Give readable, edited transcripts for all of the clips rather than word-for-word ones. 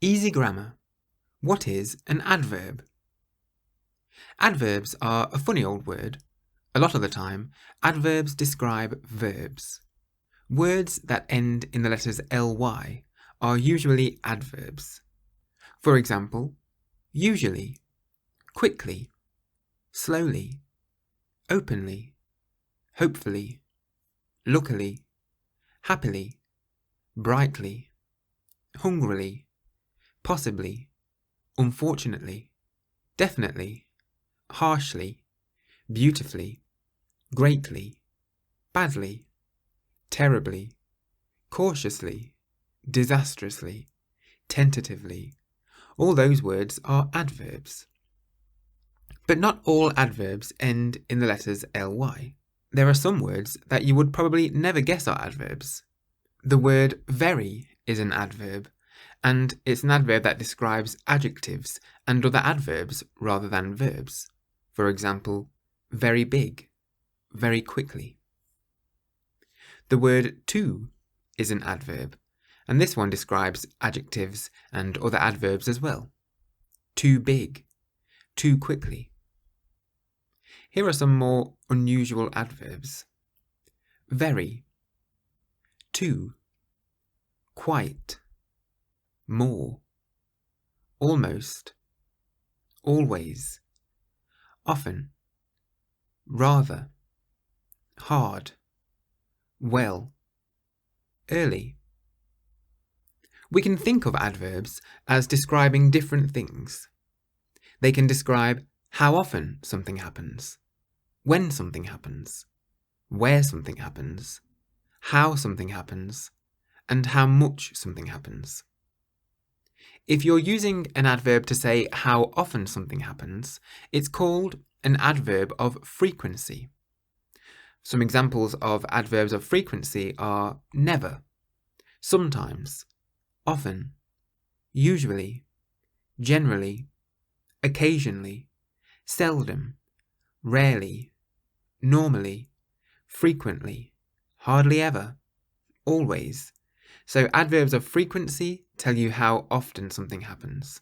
Easy grammar. What is an adverb? Adverbs are a funny old word. A lot of the time, adverbs describe verbs. Words that end in the letters ly are usually adverbs. For example, usually, quickly, slowly, openly, hopefully, luckily, happily, brightly, hungrily, possibly, unfortunately, definitely, harshly, beautifully, greatly, badly, terribly, cautiously, disastrously, tentatively. All those words are adverbs. But not all adverbs end in the letters ly. There are some words that you would probably never guess are adverbs. The word very is an adverb, and it's an adverb that describes adjectives and other adverbs rather than verbs. For example, very big, very quickly. The word too is an adverb, and this one describes adjectives and other adverbs as well. Too big, too quickly. Here are some more unusual adverbs. Very, too, quite, more, almost, always, often, rather, hard, well, early. We can think of adverbs as describing different things. They can describe how often something happens, when something happens, where something happens, how something happens, and how much something happens. If you're using an adverb to say how often something happens, it's called an adverb of frequency. Some examples of adverbs of frequency are never, sometimes, often, usually, generally, occasionally, seldom, rarely, normally, frequently, hardly ever, always. So adverbs of frequency tell you how often something happens.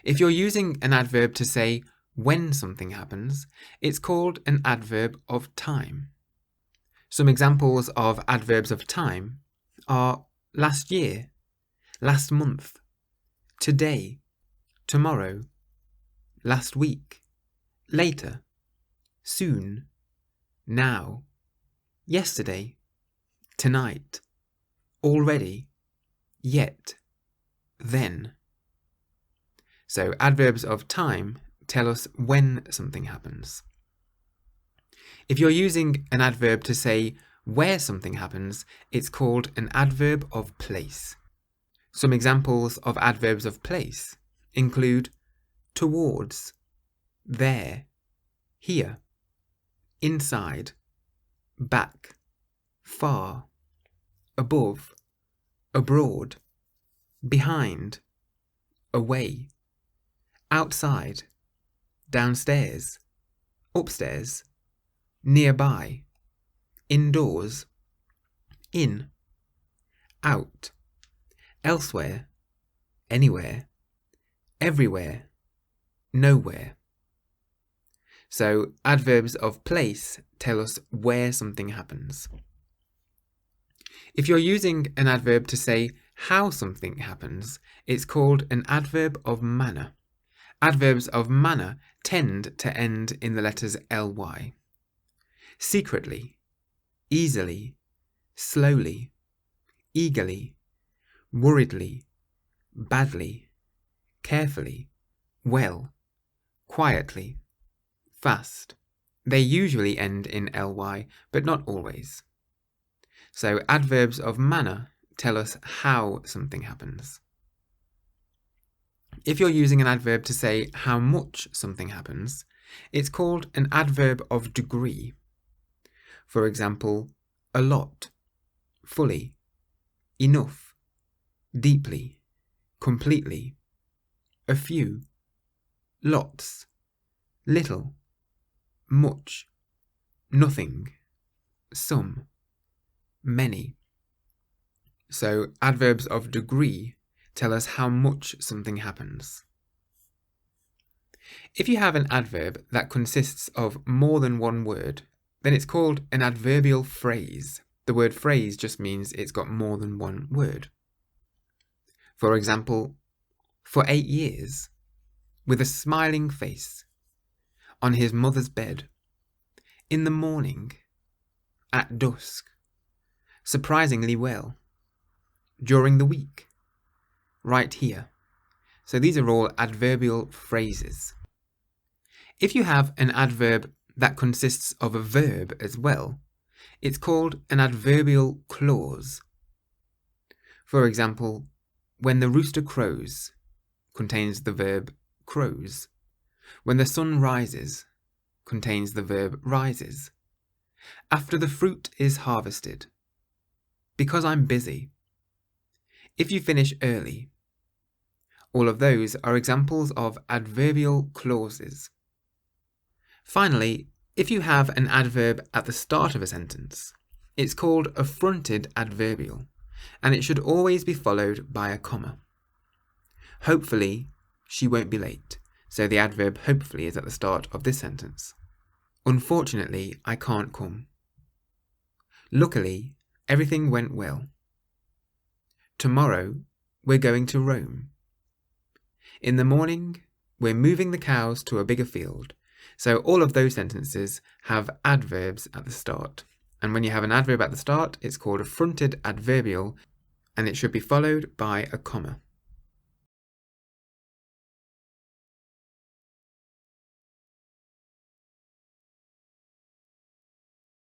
If you're using an adverb to say when something happens, it's called an adverb of time. Some examples of adverbs of time are last year, last month, today, tomorrow, last week, later, soon, now, yesterday, tonight, already, yet, then. So adverbs of time tell us when something happens. If you're using an adverb to say where something happens, it's called an adverb of place. Some examples of adverbs of place include towards, there, here, inside, back, far, above, abroad, behind, away, outside, downstairs, upstairs, nearby, indoors, in, out, elsewhere, anywhere, everywhere, nowhere. So adverbs of place tell us where something happens. If you're using an adverb to say how something happens, it's called an adverb of manner. Adverbs of manner tend to end in the letters ly. Secretly, easily, slowly, eagerly, worriedly, badly, carefully, well, quietly, fast. They usually end in ly, but not always. So adverbs of manner tell us how something happens. If you're using an adverb to say how much something happens, it's called an adverb of degree. For example, a lot, fully, enough, deeply, completely, a few, lots, little, much, nothing, some, many. So adverbs of degree tell us how much something happens. If you have an adverb that consists of more than one word, then it's called an adverbial phrase. The word phrase just means it's got more than one word. For example, for 8 years, with a smiling face, on his mother's bed, in the morning, at dusk, surprisingly well, during the week, right here. So these are all adverbial phrases. If you have an adverb that consists of a verb as well, it's called an adverbial clause. For example, when the rooster crows contains the verb crows. When the sun rises contains the verb rises. After the fruit is harvested. Because I'm busy. If you finish early. All of those are examples of adverbial clauses. Finally, if you have an adverb at the start of a sentence, it's called a fronted adverbial, and it should always be followed by a comma. Hopefully, she won't be late, so the adverb hopefully is at the start of this sentence. Unfortunately, I can't come. Luckily, everything went well. Tomorrow, we're going to Rome. In the morning, we're moving the cows to a bigger field. So all of those sentences have adverbs at the start. And when you have an adverb at the start, it's called a fronted adverbial, and it should be followed by a comma.